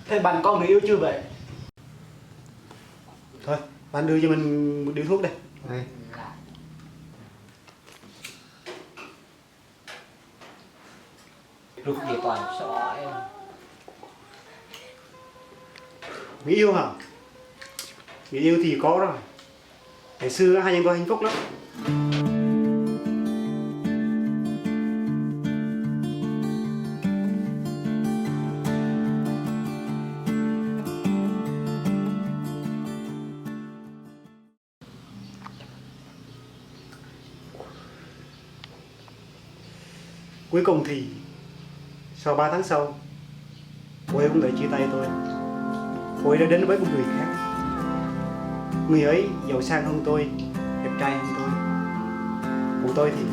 Thế bạn có người yêu chưa vậy? Thôi, bạn đưa cho mình một điếu thuốc đây. Đây. Rút gì toàn sợ em. Người yêu hả? Người yêu thì có rồi. Ngày xưa hai anh tôi hạnh phúc lắm. Cuối cùng thì sau 3 tháng sau, cô ấy cũng đã chia tay tôi. Cô ấy đã đến với một người khác. Người ấy giàu sang hơn tôi, đẹp trai hơn tôi. Còn tôi thì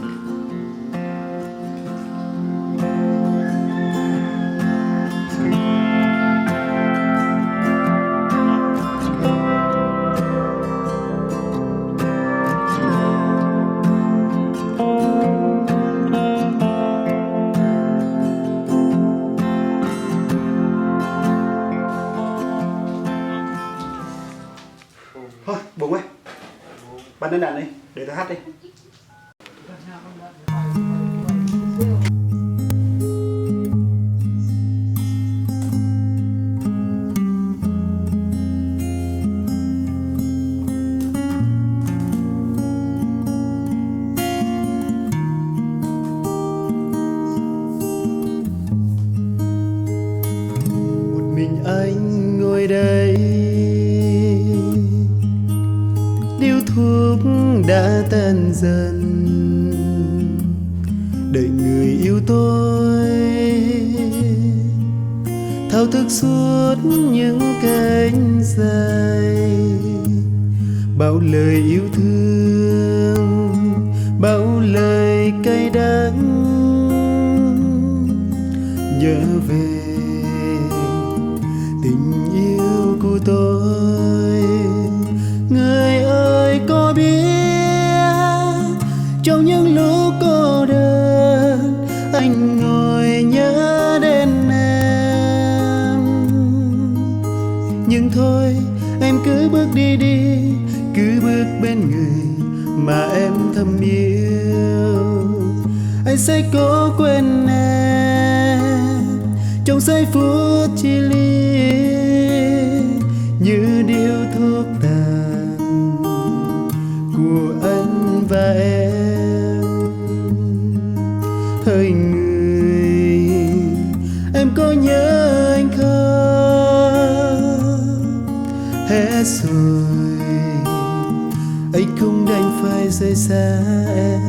thôi, buồn quá. Bạn lên đàn đi, để tôi hát đi. Một mình anh ngồi đây, điếu thuốc đã tan dần, đợi người yêu tôi thao thức suốt những cánh dài. Bao lời yêu thương, bao lời cay đắng, nhớ về tình yêu của tôi. Người ơi có biết trong những lúc cô đơn anh ngồi nhớ đến em. Nhưng thôi em cứ bước đi đi, cứ bước bên người mà em thầm yêu. Anh sẽ cố quên em trong giây phút chia ly, như điếu thuốc tàn của anh và em. Hỡi người, em có nhớ anh không? Hết rồi, anh không đành phải rời xa em.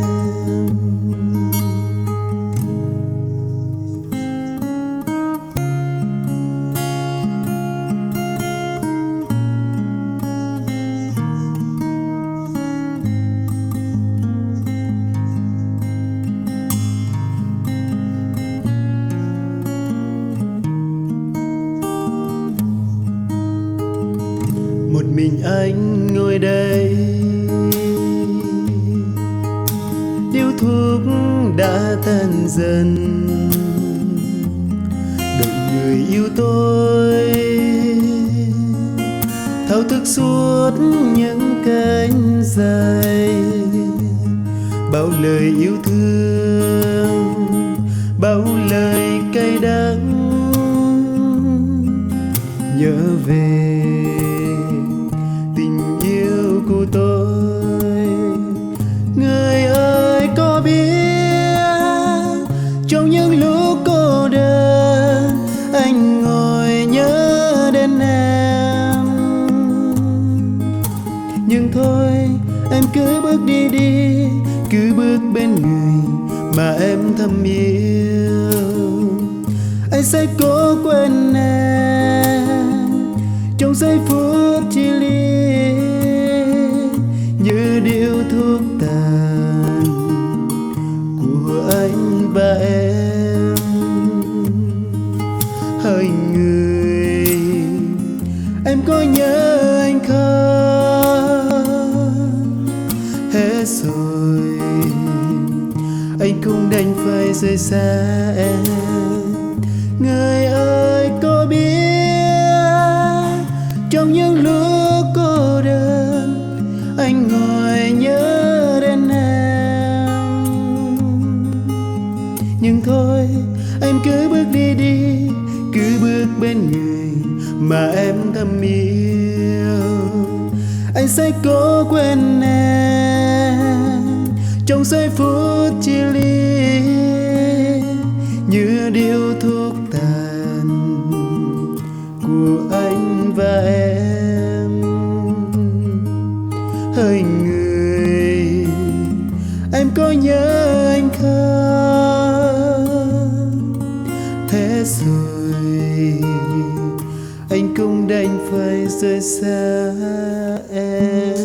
Một mình anh ngồi đây, điếu thuốc đã tan dần, đợi người yêu tôi thao thức suốt những cánh dài. Bao lời yêu thương, bao lời cay đắng, nhớ về tình yêu của tôi. Người ơi có biết trong những lúc cô đơn anh ngồi nhớ đến em. Nhưng thôi em cứ bước đi đi, cứ bước bên người mà em thầm yêu. Anh sẽ cố quên em trong giây phút chia ly, như điếu thuốc tàn của anh và em. Hỡi người, em có nhớ anh không? Hết rồi, anh cũng đành phải rời xa em. Người ơi có biết Nhưng thôi em cứ bước đi đi, cứ bước bên người mà em thầm yêu. Anh sẽ cố quên em trong giây phút chia ly, như điếu thuốc tàn của anh và em. Hỡi người, em có nhớ anh không? Thế rồi anh cũng đành phải rời xa em.